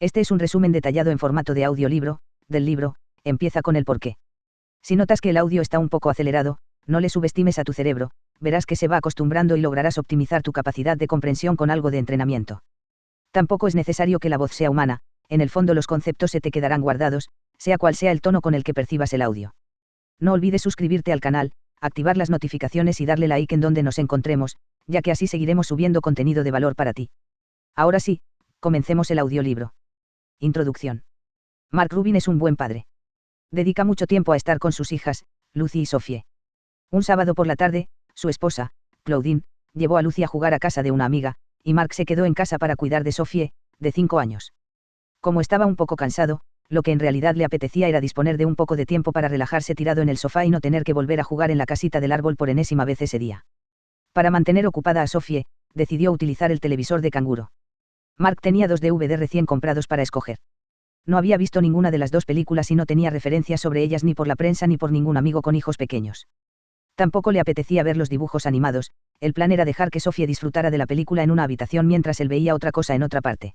Este es un resumen detallado en formato de audiolibro, del libro, empieza con el porqué. Si notas que el audio está un poco acelerado, no le subestimes a tu cerebro, verás que se va acostumbrando y lograrás optimizar tu capacidad de comprensión con algo de entrenamiento. Tampoco es necesario que la voz sea humana, en el fondo los conceptos se te quedarán guardados, sea cual sea el tono con el que percibas el audio. No olvides suscribirte al canal, activar las notificaciones y darle like en donde nos encontremos, ya que así seguiremos subiendo contenido de valor para ti. Ahora sí, comencemos el audiolibro. Introducción. Mark Rubin es un buen padre. Dedica mucho tiempo a estar con sus hijas, Lucy y Sophie. Un sábado por la tarde, su esposa, Claudine, llevó a Lucy a jugar a casa de una amiga, y Mark se quedó en casa para cuidar de Sophie, de 5 años. Como estaba un poco cansado, lo que en realidad le apetecía era disponer de un poco de tiempo para relajarse tirado en el sofá y no tener que volver a jugar en la casita del árbol por enésima vez ese día. Para mantener ocupada a Sophie, decidió utilizar el televisor de canguro. Mark tenía 2 DVD recién comprados para escoger. No había visto ninguna de las 2 películas y no tenía referencias sobre ellas ni por la prensa ni por ningún amigo con hijos pequeños. Tampoco le apetecía ver los dibujos animados, el plan era dejar que Sophie disfrutara de la película en una habitación mientras él veía otra cosa en otra parte.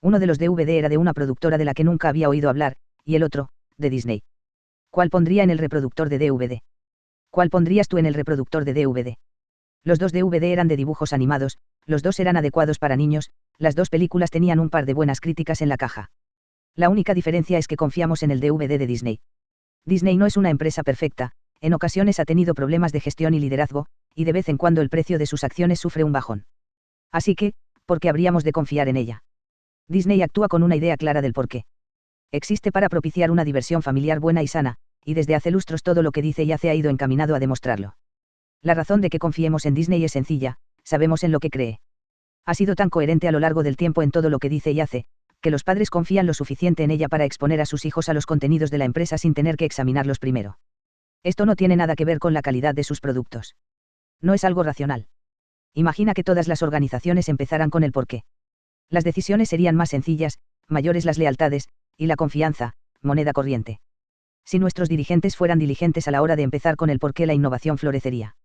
Uno de los DVD era de una productora de la que nunca había oído hablar, y el otro, de Disney. ¿Cuál pondría en el reproductor de DVD? ¿Cuál pondrías tú en el reproductor de DVD? Los 2 DVD eran de dibujos animados, los 2 eran adecuados para niños, las 2 películas tenían un par de buenas críticas en la caja. La única diferencia es que confiamos en el DVD de Disney. Disney no es una empresa perfecta, en ocasiones ha tenido problemas de gestión y liderazgo, y de vez en cuando el precio de sus acciones sufre un bajón. Así que, ¿por qué habríamos de confiar en ella? Disney actúa con una idea clara del porqué. Existe para propiciar una diversión familiar buena y sana, y desde hace lustros todo lo que dice y hace ha ido encaminado a demostrarlo. La razón de que confiemos en Disney es sencilla, sabemos en lo que cree. Ha sido tan coherente a lo largo del tiempo en todo lo que dice y hace, que los padres confían lo suficiente en ella para exponer a sus hijos a los contenidos de la empresa sin tener que examinarlos primero. Esto no tiene nada que ver con la calidad de sus productos. No es algo racional. Imagina que todas las organizaciones empezaran con el porqué. Las decisiones serían más sencillas, mayores las lealtades, y la confianza, moneda corriente. Si nuestros dirigentes fueran diligentes a la hora de empezar con el porqué, la innovación florecería.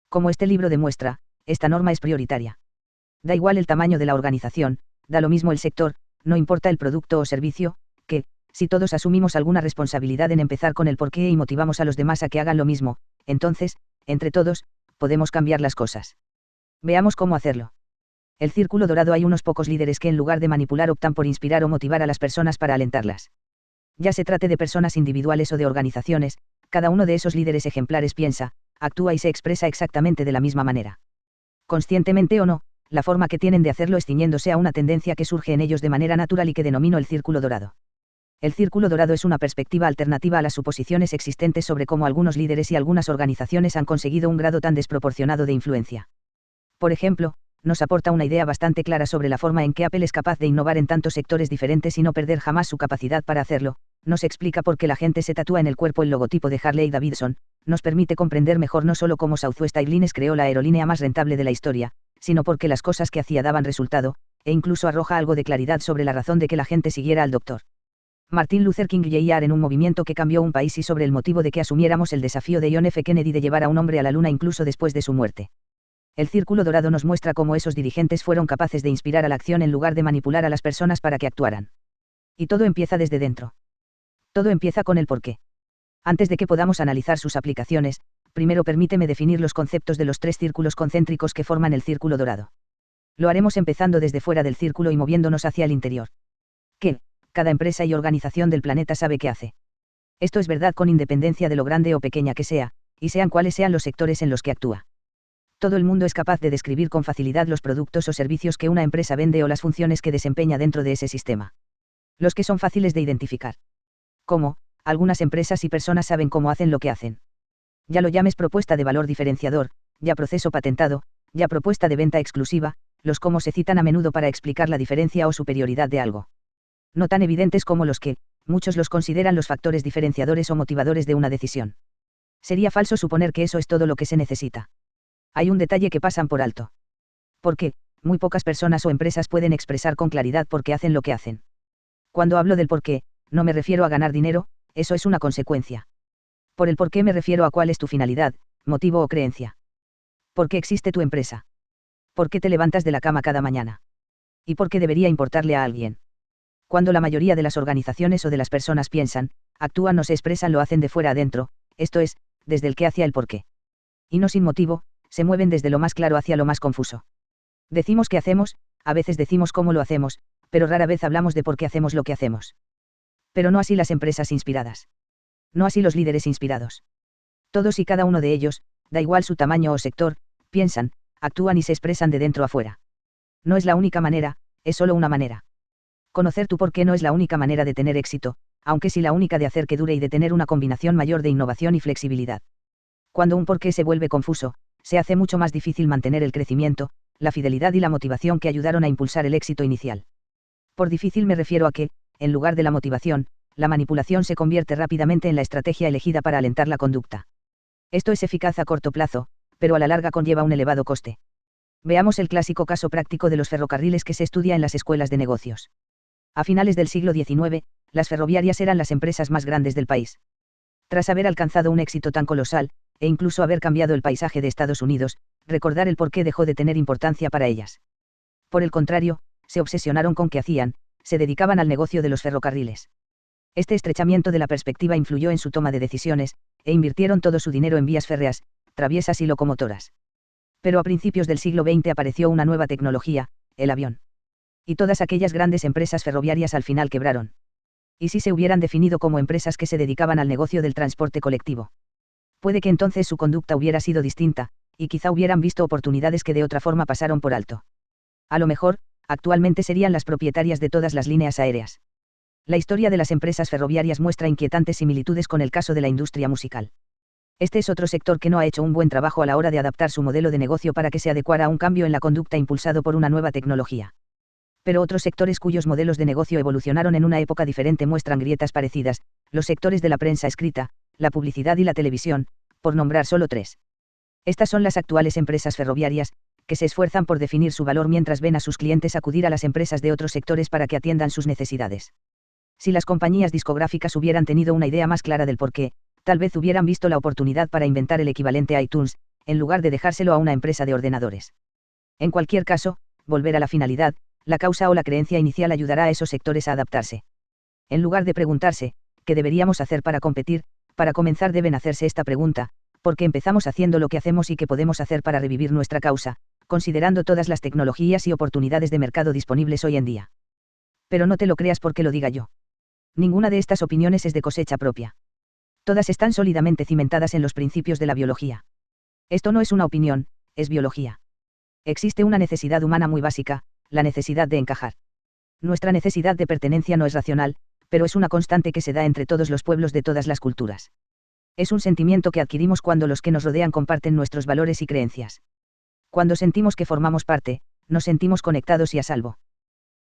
Como este libro demuestra, esta norma es prioritaria. Da igual el tamaño de la organización, da lo mismo el sector, no importa el producto o servicio, que, si todos asumimos alguna responsabilidad en empezar con el porqué y motivamos a los demás a que hagan lo mismo, entonces, entre todos, podemos cambiar las cosas. Veamos cómo hacerlo. El círculo dorado. Hay unos pocos líderes que en lugar de manipular optan por inspirar o motivar a las personas para alentarlas. Ya se trate de personas individuales o de organizaciones, cada uno de esos líderes ejemplares piensa, actúa y se expresa exactamente de la misma manera. Conscientemente o no, la forma que tienen de hacerlo es ciñéndose a una tendencia que surge en ellos de manera natural y que denomino el círculo dorado. El círculo dorado es una perspectiva alternativa a las suposiciones existentes sobre cómo algunos líderes y algunas organizaciones han conseguido un grado tan desproporcionado de influencia. Por ejemplo, nos aporta una idea bastante clara sobre la forma en que Apple es capaz de innovar en tantos sectores diferentes y no perder jamás su capacidad para hacerlo, nos explica por qué la gente se tatúa en el cuerpo el logotipo de Harley Davidson, nos permite comprender mejor no solo cómo Southwest Airlines creó la aerolínea más rentable de la historia, sino porque las cosas que hacía daban resultado, e incluso arroja algo de claridad sobre la razón de que la gente siguiera al Dr. Martin Luther King Jr. en un movimiento que cambió un país y sobre el motivo de que asumiéramos el desafío de John F. Kennedy de llevar a un hombre a la luna incluso después de su muerte. El círculo dorado nos muestra cómo esos dirigentes fueron capaces de inspirar a la acción en lugar de manipular a las personas para que actuaran. Y todo empieza desde dentro. Todo empieza con el porqué. Antes de que podamos analizar sus aplicaciones, primero permíteme definir los conceptos de los 3 círculos concéntricos que forman el círculo dorado. Lo haremos empezando desde fuera del círculo y moviéndonos hacia el interior. ¿Qué? Cada empresa y organización del planeta sabe qué hace. Esto es verdad con independencia de lo grande o pequeña que sea, y sean cuales sean los sectores en los que actúa. Todo el mundo es capaz de describir con facilidad los productos o servicios que una empresa vende o las funciones que desempeña dentro de ese sistema. Los que son fáciles de identificar. ¿Cómo? Algunas empresas y personas saben cómo hacen lo que hacen. Ya lo llames propuesta de valor diferenciador, ya proceso patentado, ya propuesta de venta exclusiva, los cómo se citan a menudo para explicar la diferencia o superioridad de algo. No tan evidentes como los que, muchos los consideran los factores diferenciadores o motivadores de una decisión. Sería falso suponer que eso es todo lo que se necesita. Hay un detalle que pasan por alto. ¿Por qué? Muy pocas personas o empresas pueden expresar con claridad por qué hacen lo que hacen. Cuando hablo del por qué, no me refiero a ganar dinero, eso es una consecuencia. Por el por qué me refiero a cuál es tu finalidad, motivo o creencia. ¿Por qué existe tu empresa? ¿Por qué te levantas de la cama cada mañana? ¿Y por qué debería importarle a alguien? Cuando la mayoría de las organizaciones o de las personas piensan, actúan o se expresan, lo hacen de fuera adentro, esto es, desde el qué hacia el por qué. Y no sin motivo, se mueven desde lo más claro hacia lo más confuso. Decimos qué hacemos, a veces decimos cómo lo hacemos, pero rara vez hablamos de por qué hacemos lo que hacemos. Pero no así las empresas inspiradas. No así los líderes inspirados. Todos y cada uno de ellos, da igual su tamaño o sector, piensan, actúan y se expresan de dentro a fuera. No es la única manera, es solo una manera. Conocer tu por qué no es la única manera de tener éxito, aunque sí la única de hacer que dure y de tener una combinación mayor de innovación y flexibilidad. Cuando un por qué se vuelve confuso, se hace mucho más difícil mantener el crecimiento, la fidelidad y la motivación que ayudaron a impulsar el éxito inicial. Por difícil me refiero a que, en lugar de la motivación, la manipulación se convierte rápidamente en la estrategia elegida para alentar la conducta. Esto es eficaz a corto plazo, pero a la larga conlleva un elevado coste. Veamos el clásico caso práctico de los ferrocarriles que se estudia en las escuelas de negocios. A finales del siglo XIX, las ferroviarias eran las empresas más grandes del país. Tras haber alcanzado un éxito tan colosal, e incluso haber cambiado el paisaje de Estados Unidos, recordar el por qué dejó de tener importancia para ellas. Por el contrario, se obsesionaron con qué hacían, se dedicaban al negocio de los ferrocarriles. Este estrechamiento de la perspectiva influyó en su toma de decisiones, e invirtieron todo su dinero en vías férreas, traviesas y locomotoras. Pero a principios del siglo XX apareció una nueva tecnología, el avión. Y todas aquellas grandes empresas ferroviarias al final quebraron. ¿Y si se hubieran definido como empresas que se dedicaban al negocio del transporte colectivo? Puede que entonces su conducta hubiera sido distinta, y quizá hubieran visto oportunidades que de otra forma pasaron por alto. A lo mejor, actualmente serían las propietarias de todas las líneas aéreas. La historia de las empresas ferroviarias muestra inquietantes similitudes con el caso de la industria musical. Este es otro sector que no ha hecho un buen trabajo a la hora de adaptar su modelo de negocio para que se adecuara a un cambio en la conducta impulsado por una nueva tecnología. Pero otros sectores cuyos modelos de negocio evolucionaron en una época diferente muestran grietas parecidas, los sectores de la prensa escrita, la publicidad y la televisión, por nombrar solo tres. Estas son las actuales empresas ferroviarias, que se esfuerzan por definir su valor mientras ven a sus clientes acudir a las empresas de otros sectores para que atiendan sus necesidades. Si las compañías discográficas hubieran tenido una idea más clara del porqué, tal vez hubieran visto la oportunidad para inventar el equivalente a iTunes, en lugar de dejárselo a una empresa de ordenadores. En cualquier caso, volver a la finalidad, la causa o la creencia inicial ayudará a esos sectores a adaptarse. En lugar de preguntarse, ¿qué deberíamos hacer para competir?, para comenzar deben hacerse esta pregunta, ¿por qué empezamos haciendo lo que hacemos y qué podemos hacer para revivir nuestra causa, considerando todas las tecnologías y oportunidades de mercado disponibles hoy en día? Pero no te lo creas porque lo diga yo. Ninguna de estas opiniones es de cosecha propia. Todas están sólidamente cimentadas en los principios de la biología. Esto no es una opinión, es biología. Existe una necesidad humana muy básica, la necesidad de encajar. Nuestra necesidad de pertenencia no es racional, pero es una constante que se da entre todos los pueblos de todas las culturas. Es un sentimiento que adquirimos cuando los que nos rodean comparten nuestros valores y creencias. Cuando sentimos que formamos parte, nos sentimos conectados y a salvo.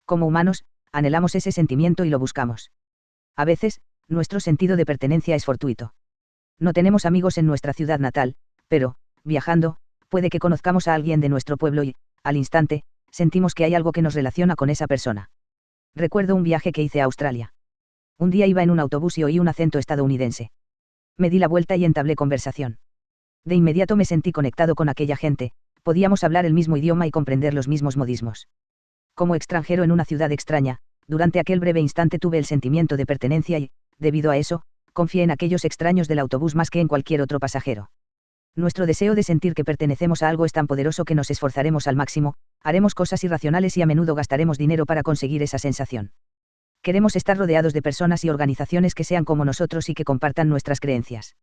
Como humanos, anhelamos ese sentimiento y lo buscamos. A veces, nuestro sentido de pertenencia es fortuito. No tenemos amigos en nuestra ciudad natal, pero, viajando, puede que conozcamos a alguien de nuestro pueblo y, al instante, sentimos que hay algo que nos relaciona con esa persona. Recuerdo un viaje que hice a Australia. Un día iba en un autobús y oí un acento estadounidense. Me di la vuelta y entablé conversación. De inmediato me sentí conectado con aquella gente, podíamos hablar el mismo idioma y comprender los mismos modismos. Como extranjero en una ciudad extraña, durante aquel breve instante tuve el sentimiento de pertenencia y, debido a eso, confié en aquellos extraños del autobús más que en cualquier otro pasajero. Nuestro deseo de sentir que pertenecemos a algo es tan poderoso que nos esforzaremos al máximo, haremos cosas irracionales y a menudo gastaremos dinero para conseguir esa sensación. Queremos estar rodeados de personas y organizaciones que sean como nosotros y que compartan nuestras creencias.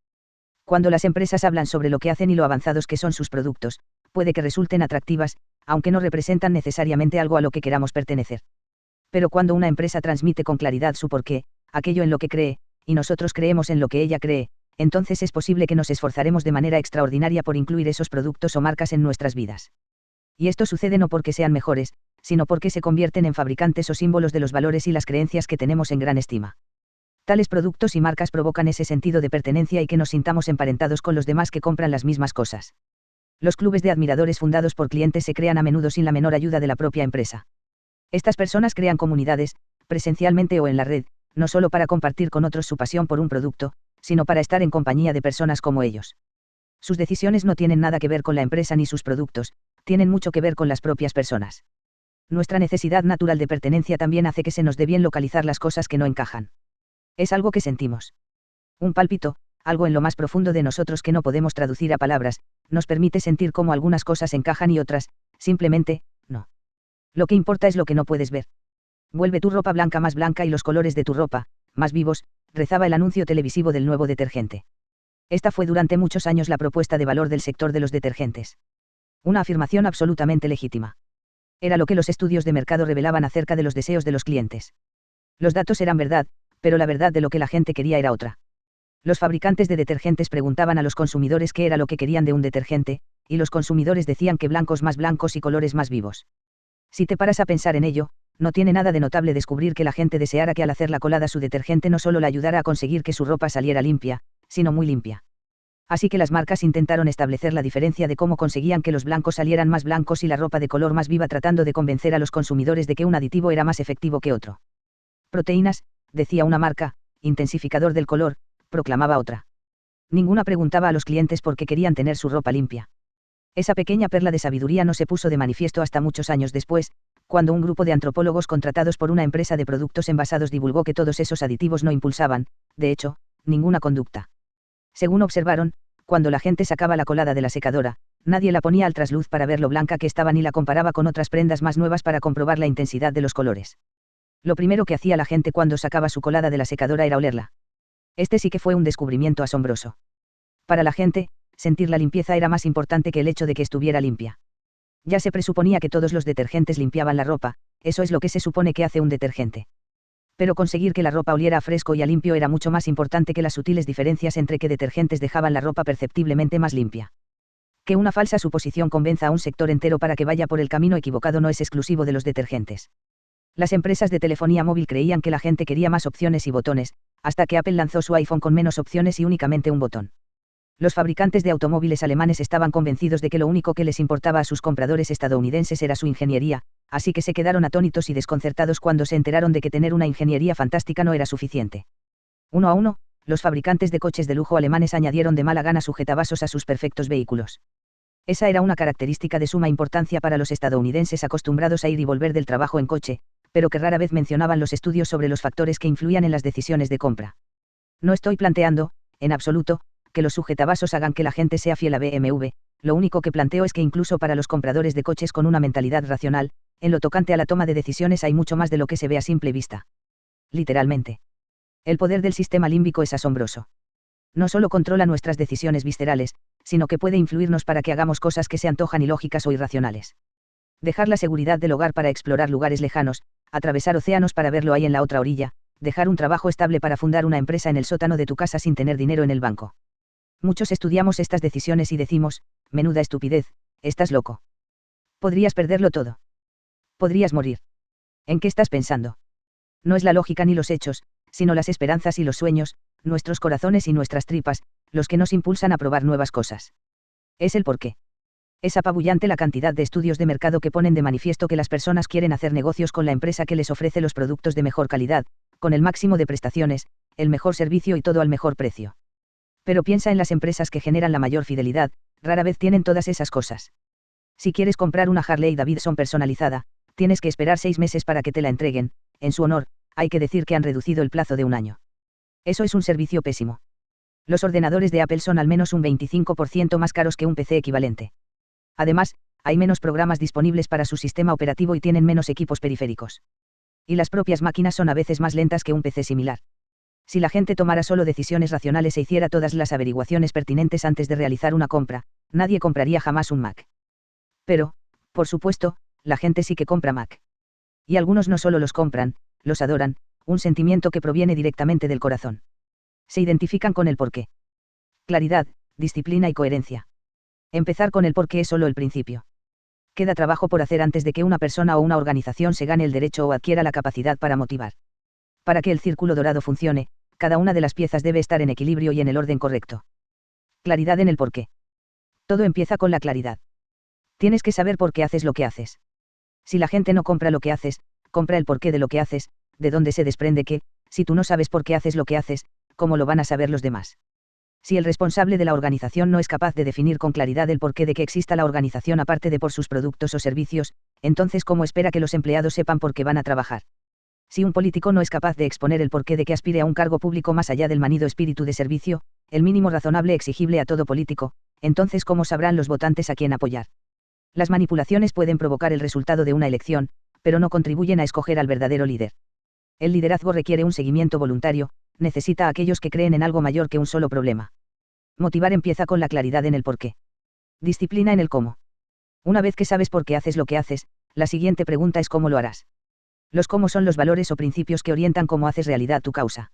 Cuando las empresas hablan sobre lo que hacen y lo avanzados que son sus productos, puede que resulten atractivas, aunque no representan necesariamente algo a lo que queramos pertenecer. Pero cuando una empresa transmite con claridad su porqué, aquello en lo que cree, y nosotros creemos en lo que ella cree, entonces es posible que nos esforzaremos de manera extraordinaria por incluir esos productos o marcas en nuestras vidas. Y esto sucede no porque sean mejores, sino porque se convierten en fabricantes o símbolos de los valores y las creencias que tenemos en gran estima. Tales productos y marcas provocan ese sentido de pertenencia y que nos sintamos emparentados con los demás que compran las mismas cosas. Los clubes de admiradores fundados por clientes se crean a menudo sin la menor ayuda de la propia empresa. Estas personas crean comunidades, presencialmente o en la red, no solo para compartir con otros su pasión por un producto, sino para estar en compañía de personas como ellos. Sus decisiones no tienen nada que ver con la empresa ni sus productos, tienen mucho que ver con las propias personas. Nuestra necesidad natural de pertenencia también hace que se nos dé bien localizar las cosas que no encajan. Es algo que sentimos. Un pálpito, algo en lo más profundo de nosotros que no podemos traducir a palabras, nos permite sentir cómo algunas cosas encajan y otras, simplemente, no. Lo que importa es lo que no puedes ver. Vuelve tu ropa blanca más blanca y los colores de tu ropa, más vivos, rezaba el anuncio televisivo del nuevo detergente. Esta fue durante muchos años la propuesta de valor del sector de los detergentes. Una afirmación absolutamente legítima. Era lo que los estudios de mercado revelaban acerca de los deseos de los clientes. Los datos eran verdad, pero la verdad de lo que la gente quería era otra. Los fabricantes de detergentes preguntaban a los consumidores qué era lo que querían de un detergente, y los consumidores decían que blancos más blancos y colores más vivos. Si te paras a pensar en ello, no tiene nada de notable descubrir que la gente deseara que al hacer la colada su detergente no solo le ayudara a conseguir que su ropa saliera limpia, sino muy limpia. Así que las marcas intentaron establecer la diferencia de cómo conseguían que los blancos salieran más blancos y la ropa de color más viva, tratando de convencer a los consumidores de que un aditivo era más efectivo que otro. Proteínas, decía una marca, intensificador del color, proclamaba otra. Ninguna preguntaba a los clientes por qué querían tener su ropa limpia. Esa pequeña perla de sabiduría no se puso de manifiesto hasta muchos años después, cuando un grupo de antropólogos contratados por una empresa de productos envasados divulgó que todos esos aditivos no impulsaban, de hecho, ninguna conducta. Según observaron, cuando la gente sacaba la colada de la secadora, nadie la ponía al trasluz para ver lo blanca que estaba ni la comparaba con otras prendas más nuevas para comprobar la intensidad de los colores. Lo primero que hacía la gente cuando sacaba su colada de la secadora era olerla. Este sí que fue un descubrimiento asombroso. Para la gente, sentir la limpieza era más importante que el hecho de que estuviera limpia. Ya se presuponía que todos los detergentes limpiaban la ropa, eso es lo que se supone que hace un detergente. Pero conseguir que la ropa oliera a fresco y a limpio era mucho más importante que las sutiles diferencias entre qué detergentes dejaban la ropa perceptiblemente más limpia. Que una falsa suposición convenza a un sector entero para que vaya por el camino equivocado no es exclusivo de los detergentes. Las empresas de telefonía móvil creían que la gente quería más opciones y botones, hasta que Apple lanzó su iPhone con menos opciones y únicamente un botón. Los fabricantes de automóviles alemanes estaban convencidos de que lo único que les importaba a sus compradores estadounidenses era su ingeniería, así que se quedaron atónitos y desconcertados cuando se enteraron de que tener una ingeniería fantástica no era suficiente. Uno a uno, los fabricantes de coches de lujo alemanes añadieron de mala gana sujetabasos a sus perfectos vehículos. Esa era una característica de suma importancia para los estadounidenses acostumbrados a ir y volver del trabajo en coche, pero que rara vez mencionaban los estudios sobre los factores que influían en las decisiones de compra. No estoy planteando, en absoluto, que los sujetabasos hagan que la gente sea fiel a BMW, lo único que planteo es que incluso para los compradores de coches con una mentalidad racional, en lo tocante a la toma de decisiones hay mucho más de lo que se ve a simple vista. Literalmente. El poder del sistema límbico es asombroso. No solo controla nuestras decisiones viscerales, sino que puede influirnos para que hagamos cosas que se antojan ilógicas o irracionales. Dejar la seguridad del hogar para explorar lugares lejanos, atravesar océanos para verlo ahí en la otra orilla, dejar un trabajo estable para fundar una empresa en el sótano de tu casa sin tener dinero en el banco. Muchos estudiamos estas decisiones y decimos, menuda estupidez, estás loco. Podrías perderlo todo. Podrías morir. ¿En qué estás pensando? No es la lógica ni los hechos, sino las esperanzas y los sueños, nuestros corazones y nuestras tripas, los que nos impulsan a probar nuevas cosas. Es el porqué. Es apabullante la cantidad de estudios de mercado que ponen de manifiesto que las personas quieren hacer negocios con la empresa que les ofrece los productos de mejor calidad, con el máximo de prestaciones, el mejor servicio y todo al mejor precio. Pero piensa en las empresas que generan la mayor fidelidad, rara vez tienen todas esas cosas. Si quieres comprar una Harley Davidson personalizada, tienes que esperar 6 meses para que te la entreguen, en su honor, hay que decir que han reducido el plazo de un año. Eso es un servicio pésimo. Los ordenadores de Apple son al menos un 25% más caros que un PC equivalente. Además, hay menos programas disponibles para su sistema operativo y tienen menos equipos periféricos. Y las propias máquinas son a veces más lentas que un PC similar. Si la gente tomara solo decisiones racionales e hiciera todas las averiguaciones pertinentes antes de realizar una compra, nadie compraría jamás un Mac. Pero, por supuesto, la gente sí que compra Mac. Y algunos no solo los compran, los adoran, un sentimiento que proviene directamente del corazón. Se identifican con el porqué. Claridad, disciplina y coherencia. Empezar con el porqué es solo el principio. Queda trabajo por hacer antes de que una persona o una organización se gane el derecho o adquiera la capacidad para motivar. Para que el círculo dorado funcione, cada una de las piezas debe estar en equilibrio y en el orden correcto. Claridad en el porqué. Todo empieza con la claridad. Tienes que saber por qué haces lo que haces. Si la gente no compra lo que haces, compra el porqué de lo que haces, de donde se desprende que, si tú no sabes por qué haces lo que haces, ¿cómo lo van a saber los demás? Si el responsable de la organización no es capaz de definir con claridad el porqué de que exista la organización aparte de por sus productos o servicios, entonces ¿cómo espera que los empleados sepan por qué van a trabajar? Si un político no es capaz de exponer el porqué de que aspire a un cargo público más allá del manido espíritu de servicio, el mínimo razonable exigible a todo político, entonces ¿cómo sabrán los votantes a quién apoyar? Las manipulaciones pueden provocar el resultado de una elección, pero no contribuyen a escoger al verdadero líder. El liderazgo requiere un seguimiento voluntario, necesita a aquellos que creen en algo mayor que un solo problema. Motivar empieza con la claridad en el porqué. Disciplina en el cómo. Una vez que sabes por qué haces lo que haces, la siguiente pregunta es cómo lo harás. Los cómo son los valores o principios que orientan cómo haces realidad tu causa.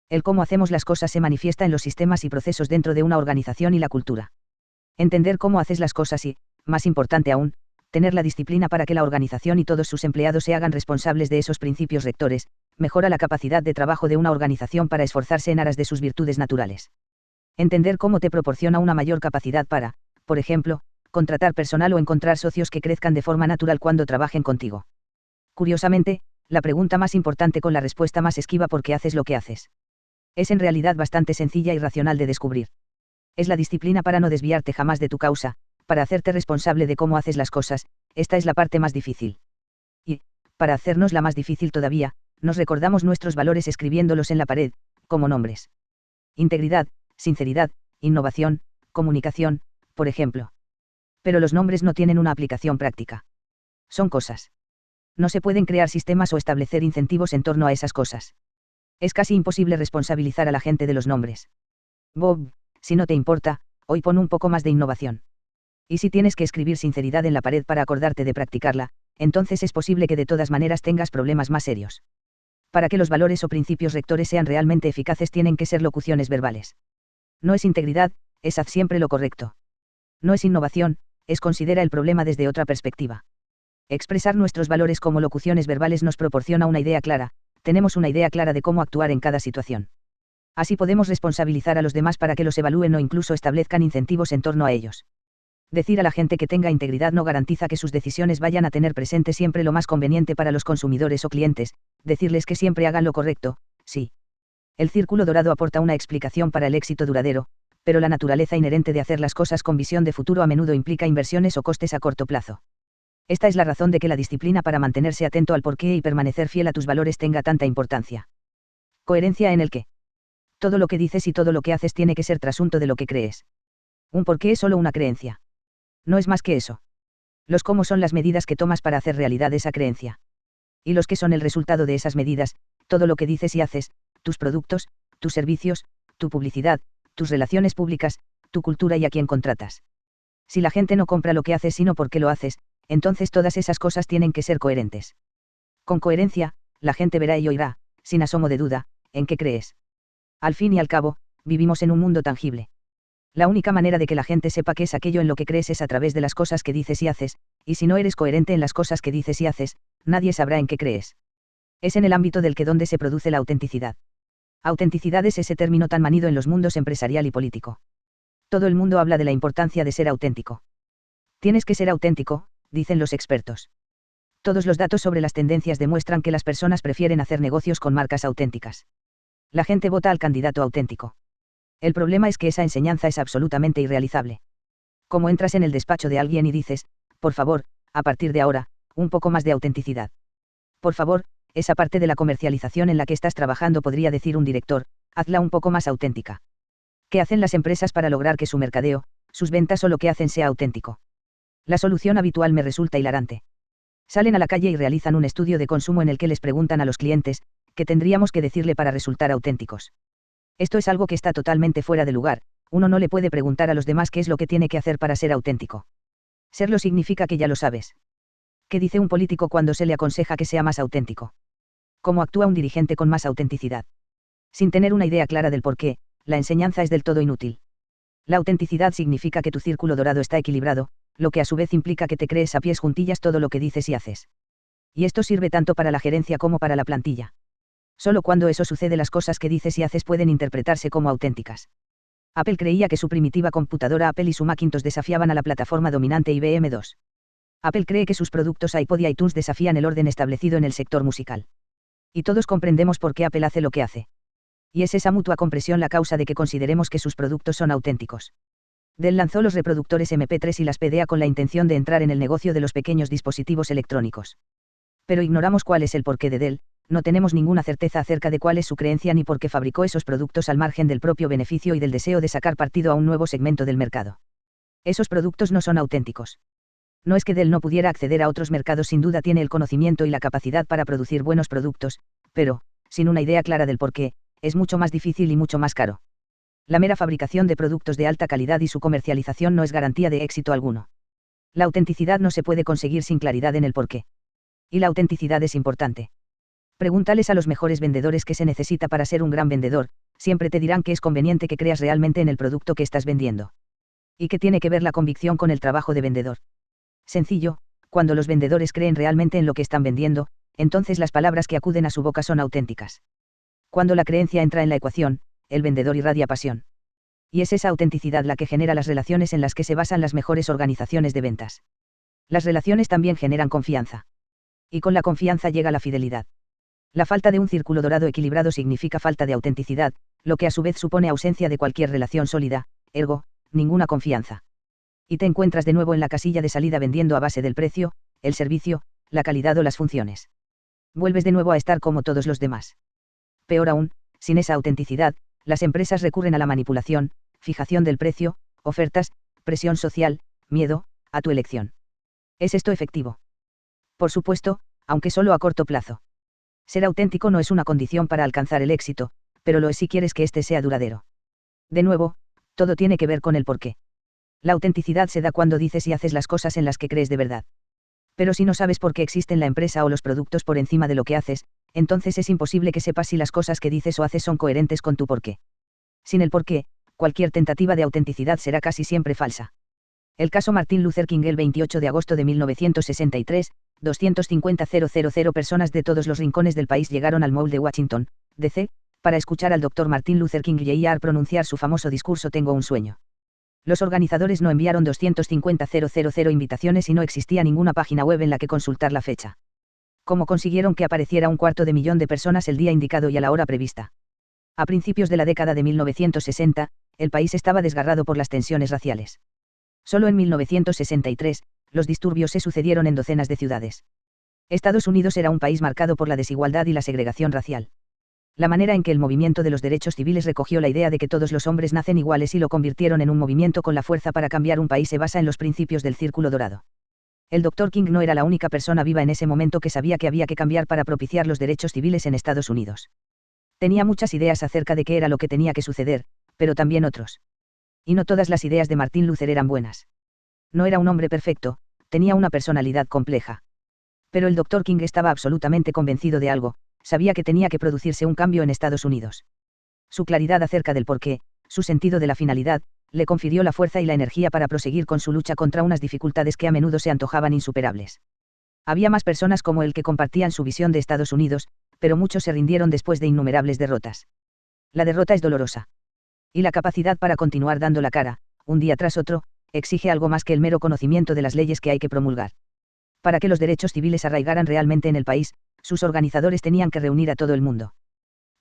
El cómo hacemos las cosas se manifiesta en los sistemas y procesos dentro de una organización y la cultura. Entender cómo haces las cosas y, más importante aún, tener la disciplina para que la organización y todos sus empleados se hagan responsables de esos principios rectores, mejora la capacidad de trabajo de una organización para esforzarse en aras de sus virtudes naturales. Entender cómo te proporciona una mayor capacidad para, por ejemplo, contratar personal o encontrar socios que crezcan de forma natural cuando trabajen contigo. Curiosamente, la pregunta más importante con la respuesta más esquiva ¿por qué haces lo que haces? Es en realidad bastante sencilla y racional de descubrir. Es la disciplina para no desviarte jamás de tu causa, para hacerte responsable de cómo haces las cosas, esta es la parte más difícil. Y, para hacernos la más difícil todavía, nos recordamos nuestros valores escribiéndolos en la pared, como nombres. Integridad, sinceridad, innovación, comunicación, por ejemplo. Pero los nombres no tienen una aplicación práctica. Son cosas. No se pueden crear sistemas o establecer incentivos en torno a esas cosas. Es casi imposible responsabilizar a la gente de los nombres. Bob, si no te importa, hoy pon un poco más de innovación. Y si tienes que escribir sinceridad en la pared para acordarte de practicarla, entonces es posible que de todas maneras tengas problemas más serios. Para que los valores o principios rectores sean realmente eficaces tienen que ser locuciones verbales. No es integridad, es haz siempre lo correcto. No es innovación, es considera el problema desde otra perspectiva. Expresar nuestros valores como locuciones verbales nos proporciona una idea clara, tenemos una idea clara de cómo actuar en cada situación. Así podemos responsabilizar a los demás para que los evalúen o incluso establezcan incentivos en torno a ellos. Decir a la gente que tenga integridad no garantiza que sus decisiones vayan a tener presente siempre lo más conveniente para los consumidores o clientes, decirles que siempre hagan lo correcto, sí. El círculo dorado aporta una explicación para el éxito duradero, pero la naturaleza inherente de hacer las cosas con visión de futuro a menudo implica inversiones o costes a corto plazo. Esta es la razón de que la disciplina para mantenerse atento al porqué y permanecer fiel a tus valores tenga tanta importancia. Coherencia en el qué. Todo lo que dices y todo lo que haces tiene que ser trasunto de lo que crees. Un porqué es solo una creencia. No es más que eso. Los cómo son las medidas que tomas para hacer realidad esa creencia. Y los qué son el resultado de esas medidas, todo lo que dices y haces, tus productos, tus servicios, tu publicidad, tus relaciones públicas, tu cultura y a quién contratas. Si la gente no compra lo que haces sino porque lo haces, entonces todas esas cosas tienen que ser coherentes. Con coherencia, la gente verá y oirá, sin asomo de duda, en qué crees. Al fin y al cabo, vivimos en un mundo tangible. La única manera de que la gente sepa qué es aquello en lo que crees es a través de las cosas que dices y haces, y si no eres coherente en las cosas que dices y haces, nadie sabrá en qué crees. Es en el ámbito del que donde se produce la autenticidad. Autenticidad es ese término tan manido en los mundos empresarial y político. Todo el mundo habla de la importancia de ser auténtico. Tienes que ser auténtico, dicen los expertos. Todos los datos sobre las tendencias demuestran que las personas prefieren hacer negocios con marcas auténticas. La gente vota al candidato auténtico. El problema es que esa enseñanza es absolutamente irrealizable. Como entras en el despacho de alguien y dices, por favor, a partir de ahora, un poco más de autenticidad. Por favor, esa parte de la comercialización en la que estás trabajando podría decir un director, hazla un poco más auténtica. ¿Qué hacen las empresas para lograr que su mercadeo, sus ventas o lo que hacen sea auténtico? La solución habitual me resulta hilarante. Salen a la calle y realizan un estudio de consumo en el que les preguntan a los clientes, ¿qué tendríamos que decirle para resultar auténticos? Esto es algo que está totalmente fuera de lugar, uno no le puede preguntar a los demás qué es lo que tiene que hacer para ser auténtico. Serlo significa que ya lo sabes. ¿Qué dice un político cuando se le aconseja que sea más auténtico? ¿Cómo actúa un dirigente con más autenticidad? Sin tener una idea clara del por qué, la enseñanza es del todo inútil. La autenticidad significa que tu círculo dorado está equilibrado, lo que a su vez implica que te crees a pies juntillas todo lo que dices y haces. Y esto sirve tanto para la gerencia como para la plantilla. Solo cuando eso sucede las cosas que dices y haces pueden interpretarse como auténticas. Apple creía que su primitiva computadora Apple y su Macintosh desafiaban a la plataforma dominante IBM II. Apple cree que sus productos iPod y iTunes desafían el orden establecido en el sector musical. Y todos comprendemos por qué Apple hace lo que hace. Y es esa mutua compresión la causa de que consideremos que sus productos son auténticos. Dell lanzó los reproductores MP3 y las PDA con la intención de entrar en el negocio de los pequeños dispositivos electrónicos. Pero ignoramos cuál es el porqué de Dell, no tenemos ninguna certeza acerca de cuál es su creencia ni por qué fabricó esos productos al margen del propio beneficio y del deseo de sacar partido a un nuevo segmento del mercado. Esos productos no son auténticos. No es que Dell no pudiera acceder a otros mercados, sin duda tiene el conocimiento y la capacidad para producir buenos productos, pero, sin una idea clara del porqué, es mucho más difícil y mucho más caro. La mera fabricación de productos de alta calidad y su comercialización no es garantía de éxito alguno. La autenticidad no se puede conseguir sin claridad en el porqué. Y la autenticidad es importante. Pregúntales a los mejores vendedores qué se necesita para ser un gran vendedor, siempre te dirán que es conveniente que creas realmente en el producto que estás vendiendo. ¿Y qué tiene que ver la convicción con el trabajo de vendedor? Sencillo, cuando los vendedores creen realmente en lo que están vendiendo, entonces las palabras que acuden a su boca son auténticas. Cuando la creencia entra en la ecuación, el vendedor irradia pasión. Y es esa autenticidad la que genera las relaciones en las que se basan las mejores organizaciones de ventas. Las relaciones también generan confianza. Y con la confianza llega la fidelidad. La falta de un círculo dorado equilibrado significa falta de autenticidad, lo que a su vez supone ausencia de cualquier relación sólida, ergo, ninguna confianza. Y te encuentras de nuevo en la casilla de salida vendiendo a base del precio, el servicio, la calidad o las funciones. Vuelves de nuevo a estar como todos los demás. Peor aún, sin esa autenticidad, las empresas recurren a la manipulación, fijación del precio, ofertas, presión social, miedo, a tu elección. ¿Es esto efectivo? Por supuesto, aunque solo a corto plazo. Ser auténtico no es una condición para alcanzar el éxito, pero lo es si quieres que éste sea duradero. De nuevo, todo tiene que ver con el porqué. La autenticidad se da cuando dices y haces las cosas en las que crees de verdad. Pero si no sabes por qué existen la empresa o los productos por encima de lo que haces, entonces es imposible que sepas si las cosas que dices o haces son coherentes con tu porqué. Sin el porqué, cualquier tentativa de autenticidad será casi siempre falsa. El caso Martin Luther King. El 28 de agosto de 1963, 250.000 personas de todos los rincones del país llegaron al Mall de Washington, D.C., para escuchar al Dr. Martin Luther King Jr. pronunciar su famoso discurso Tengo un sueño. Los organizadores no enviaron 250.000 invitaciones y no existía ninguna página web en la que consultar la fecha. ¿Cómo consiguieron que apareciera 250.000 de personas el día indicado y a la hora prevista? A principios de la década de 1960, el país estaba desgarrado por las tensiones raciales. Solo en 1963, los disturbios se sucedieron en docenas de ciudades. Estados Unidos era un país marcado por la desigualdad y la segregación racial. La manera en que el movimiento de los derechos civiles recogió la idea de que todos los hombres nacen iguales y lo convirtieron en un movimiento con la fuerza para cambiar un país se basa en los principios del Círculo Dorado. El Dr. King no era la única persona viva en ese momento que sabía que había que cambiar para propiciar los derechos civiles en Estados Unidos. Tenía muchas ideas acerca de qué era lo que tenía que suceder, pero también otros. Y no todas las ideas de Martin Luther eran buenas. No era un hombre perfecto, tenía una personalidad compleja. Pero el Dr. King estaba absolutamente convencido de algo, sabía que tenía que producirse un cambio en Estados Unidos. Su claridad acerca del porqué, su sentido de la finalidad, le confirió la fuerza y la energía para proseguir con su lucha contra unas dificultades que a menudo se antojaban insuperables. Había más personas como él que compartían su visión de Estados Unidos, pero muchos se rindieron después de innumerables derrotas. La derrota es dolorosa. Y la capacidad para continuar dando la cara, un día tras otro, exige algo más que el mero conocimiento de las leyes que hay que promulgar. Para que los derechos civiles arraigaran realmente en el país, sus organizadores tenían que reunir a todo el mundo.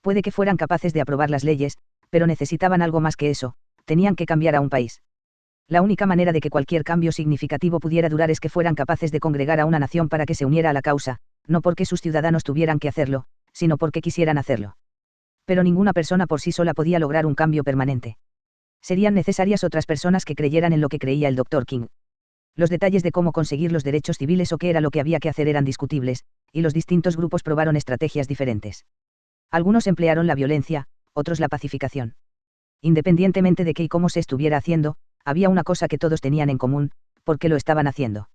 Puede que fueran capaces de aprobar las leyes, pero necesitaban algo más que eso, tenían que cambiar a un país. La única manera de que cualquier cambio significativo pudiera durar es que fueran capaces de congregar a una nación para que se uniera a la causa, no porque sus ciudadanos tuvieran que hacerlo, sino porque quisieran hacerlo. Pero ninguna persona por sí sola podía lograr un cambio permanente. Serían necesarias otras personas que creyeran en lo que creía el Dr. King. Los detalles de cómo conseguir los derechos civiles o qué era lo que había que hacer eran discutibles, y los distintos grupos probaron estrategias diferentes. Algunos emplearon la violencia, otros la pacificación. Independientemente de qué y cómo se estuviera haciendo, había una cosa que todos tenían en común, porque lo estaban haciendo.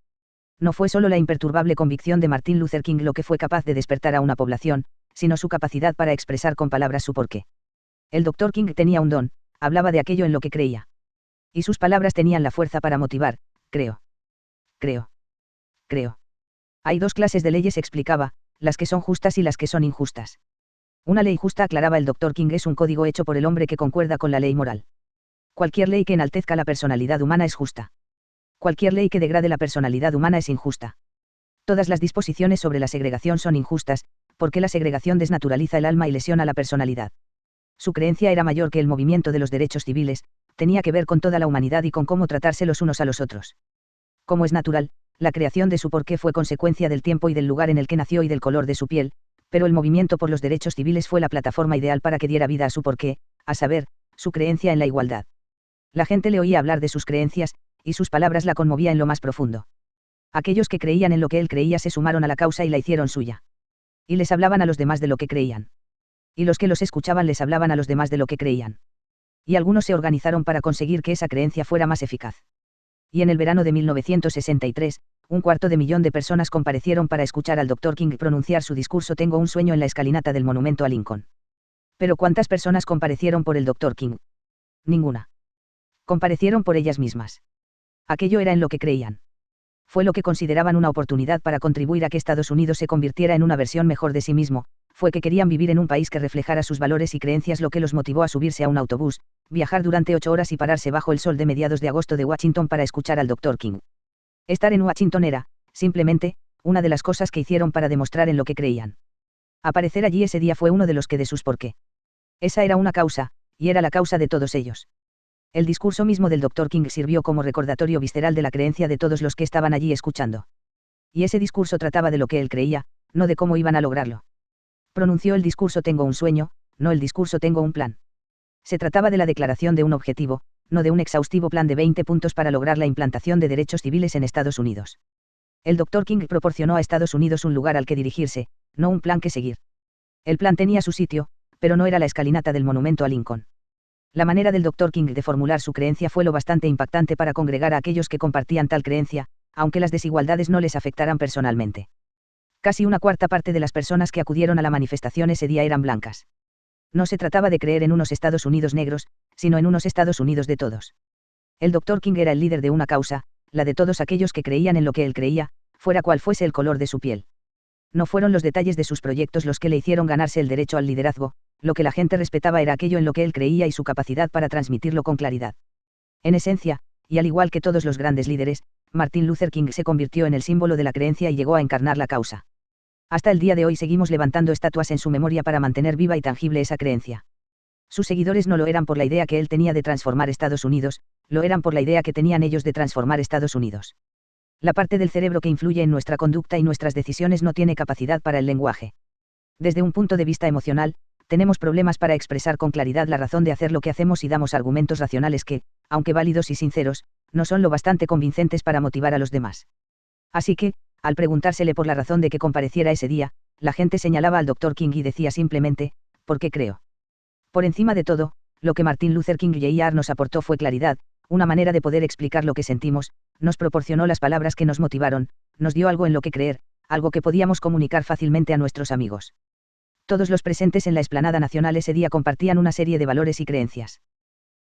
No fue solo la imperturbable convicción de Martin Luther King lo que fue capaz de despertar a una población, sino su capacidad para expresar con palabras su porqué. El Dr. King tenía un don, hablaba de aquello en lo que creía. Y sus palabras tenían la fuerza para motivar, creo. Hay dos clases de leyes, explicaba, las que son justas y las que son injustas. Una ley justa, aclaraba el Dr. King, es un código hecho por el hombre que concuerda con la ley moral. Cualquier ley que enaltezca la personalidad humana es justa. Cualquier ley que degrade la personalidad humana es injusta. Todas las disposiciones sobre la segregación son injustas, porque la segregación desnaturaliza el alma y lesiona la personalidad. Su creencia era mayor que el movimiento de los derechos civiles, tenía que ver con toda la humanidad y con cómo tratarse los unos a los otros. Como es natural, la creación de su porqué fue consecuencia del tiempo y del lugar en el que nació y del color de su piel, pero el movimiento por los derechos civiles fue la plataforma ideal para que diera vida a su porqué, a saber, su creencia en la igualdad. La gente le oía hablar de sus creencias, y sus palabras la conmovía en lo más profundo. Aquellos que creían en lo que él creía se sumaron a la causa y la hicieron suya. Y les hablaban a los demás de lo que creían. Y los que los escuchaban les hablaban a los demás de lo que creían. Y algunos se organizaron para conseguir que esa creencia fuera más eficaz. Y en el verano de 1963, 250.000 de personas comparecieron para escuchar al Dr. King pronunciar su discurso Tengo un sueño en la escalinata del monumento a Lincoln. Pero ¿cuántas personas comparecieron por el Dr. King? Ninguna. Comparecieron por ellas mismas. Aquello era en lo que creían. Fue lo que consideraban una oportunidad para contribuir a que Estados Unidos se convirtiera en una versión mejor de sí mismo, fue que querían vivir en un país que reflejara sus valores y creencias, lo que los motivó a subirse a un autobús, viajar durante 8 horas y pararse bajo el sol de mediados de agosto de Washington para escuchar al Dr. King. Estar en Washington era, simplemente, una de las cosas que hicieron para demostrar en lo que creían. Aparecer allí ese día fue uno de los que de sus por qué. Esa era una causa, y era la causa de todos ellos. El discurso mismo del Dr. King sirvió como recordatorio visceral de la creencia de todos los que estaban allí escuchando. Y ese discurso trataba de lo que él creía, no de cómo iban a lograrlo. Pronunció el discurso Tengo un sueño, no el discurso Tengo un plan. Se trataba de la declaración de un objetivo, no de un exhaustivo plan de 20 puntos para lograr la implantación de derechos civiles en Estados Unidos. El Dr. King proporcionó a Estados Unidos un lugar al que dirigirse, no un plan que seguir. El plan tenía su sitio, pero no era la escalinata del monumento a Lincoln. La manera del Dr. King de formular su creencia fue lo bastante impactante para congregar a aquellos que compartían tal creencia, aunque las desigualdades no les afectaran personalmente. Casi 1/4 de las personas que acudieron a la manifestación ese día eran blancas. No se trataba de creer en unos Estados Unidos negros, sino en unos Estados Unidos de todos. El Dr. King era el líder de una causa, la de todos aquellos que creían en lo que él creía, fuera cual fuese el color de su piel. No fueron los detalles de sus proyectos los que le hicieron ganarse el derecho al liderazgo, lo que la gente respetaba era aquello en lo que él creía y su capacidad para transmitirlo con claridad. En esencia, y al igual que todos los grandes líderes, Martin Luther King se convirtió en el símbolo de la creencia y llegó a encarnar la causa. Hasta el día de hoy seguimos levantando estatuas en su memoria para mantener viva y tangible esa creencia. Sus seguidores no lo eran por la idea que él tenía de transformar Estados Unidos, lo eran por la idea que tenían ellos de transformar Estados Unidos. La parte del cerebro que influye en nuestra conducta y nuestras decisiones no tiene capacidad para el lenguaje. Desde un punto de vista emocional, tenemos problemas para expresar con claridad la razón de hacer lo que hacemos y damos argumentos racionales que, aunque válidos y sinceros, no son lo bastante convincentes para motivar a los demás. Así que, al preguntársele por la razón de que compareciera ese día, la gente señalaba al Dr. King y decía simplemente, ¿por qué creo? Por encima de todo, lo que Martin Luther King Jr. nos aportó fue claridad, una manera de poder explicar lo que sentimos, nos proporcionó las palabras que nos motivaron, nos dio algo en lo que creer, algo que podíamos comunicar fácilmente a nuestros amigos. Todos los presentes en la explanada nacional ese día compartían una serie de valores y creencias.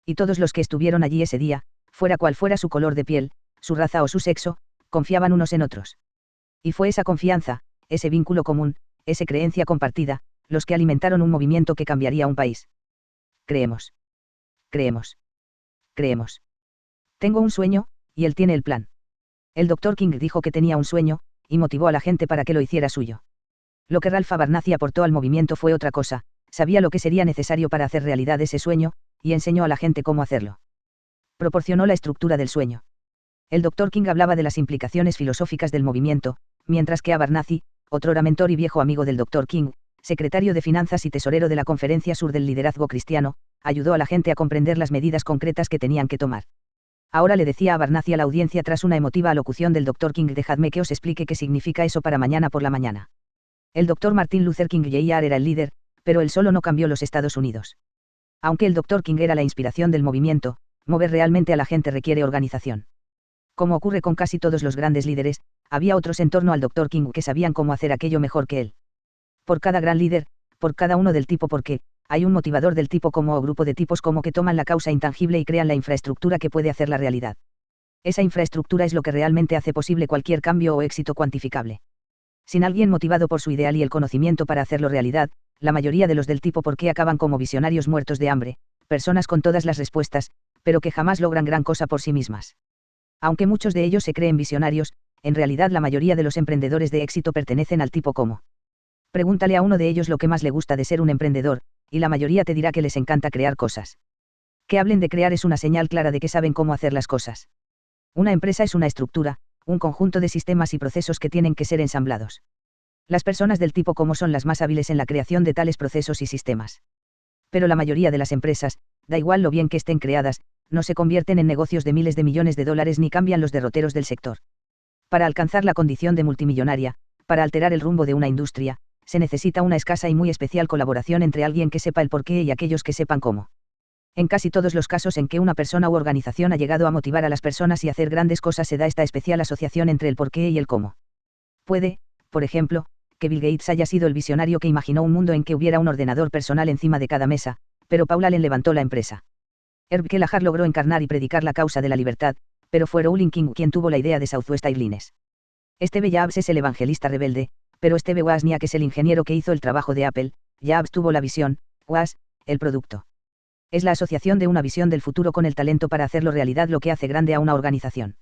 Y todos los que estuvieron allí ese día, fuera cual fuera su color de piel, su raza o su sexo, confiaban unos en otros. Y fue esa confianza, ese vínculo común, esa creencia compartida, los que alimentaron un movimiento que cambiaría un país. Creemos. Creemos. Creemos. Tengo un sueño, y él tiene el plan. El Dr. King dijo que tenía un sueño, y motivó a la gente para que lo hiciera suyo. Lo que Ralph Abernathy aportó al movimiento fue otra cosa, sabía lo que sería necesario para hacer realidad ese sueño, y enseñó a la gente cómo hacerlo. Proporcionó la estructura del sueño. El Dr. King hablaba de las implicaciones filosóficas del movimiento, mientras que Abernathy, otrora mentor y viejo amigo del Dr. King, secretario de Finanzas y tesorero de la Conferencia Sur del Liderazgo Cristiano, ayudó a la gente a comprender las medidas concretas que tenían que tomar. Ahora le decía Abernathy a la audiencia tras una emotiva alocución del Dr. King: dejadme que os explique qué significa eso para mañana por la mañana. El Dr. Martin Luther King Jr. era el líder, pero él solo no cambió los Estados Unidos. Aunque el Dr. King era la inspiración del movimiento, mover realmente a la gente requiere organización. Como ocurre con casi todos los grandes líderes, había otros en torno al Dr. King que sabían cómo hacer aquello mejor que él. Por cada gran líder, por cada uno del tipo porque, hay un motivador del tipo como o grupo de tipos como que toman la causa intangible y crean la infraestructura que puede hacer la realidad. Esa infraestructura es lo que realmente hace posible cualquier cambio o éxito cuantificable. Sin alguien motivado por su ideal y el conocimiento para hacerlo realidad, la mayoría de los del tipo por qué acaban como visionarios muertos de hambre, personas con todas las respuestas, pero que jamás logran gran cosa por sí mismas. Aunque muchos de ellos se creen visionarios, en realidad la mayoría de los emprendedores de éxito pertenecen al tipo como. Pregúntale a uno de ellos lo que más le gusta de ser un emprendedor, y la mayoría te dirá que les encanta crear cosas. Que hablen de crear es una señal clara de que saben cómo hacer las cosas. Una empresa es una estructura, un conjunto de sistemas y procesos que tienen que ser ensamblados. Las personas del tipo como son las más hábiles en la creación de tales procesos y sistemas. Pero la mayoría de las empresas, da igual lo bien que estén creadas, no se convierten en negocios de miles de millones de dólares ni cambian los derroteros del sector. Para alcanzar la condición de multimillonaria, para alterar el rumbo de una industria, se necesita una escasa y muy especial colaboración entre alguien que sepa el porqué y aquellos que sepan cómo. En casi todos los casos en que una persona u organización ha llegado a motivar a las personas y hacer grandes cosas se da esta especial asociación entre el porqué y el cómo. Puede, por ejemplo, que Bill Gates haya sido el visionario que imaginó un mundo en que hubiera un ordenador personal encima de cada mesa, pero Paul Allen levantó la empresa. Herb Kelleher logró encarnar y predicar la causa de la libertad, pero fue Rowling King quien tuvo la idea de Southwest Airlines. Steve Jobs es el evangelista rebelde, pero Steve Wozniak es el ingeniero que hizo el trabajo de Apple. Jobs tuvo la visión, Woz, el producto. Es la asociación de una visión del futuro con el talento para hacerlo realidad lo que hace grande a una organización.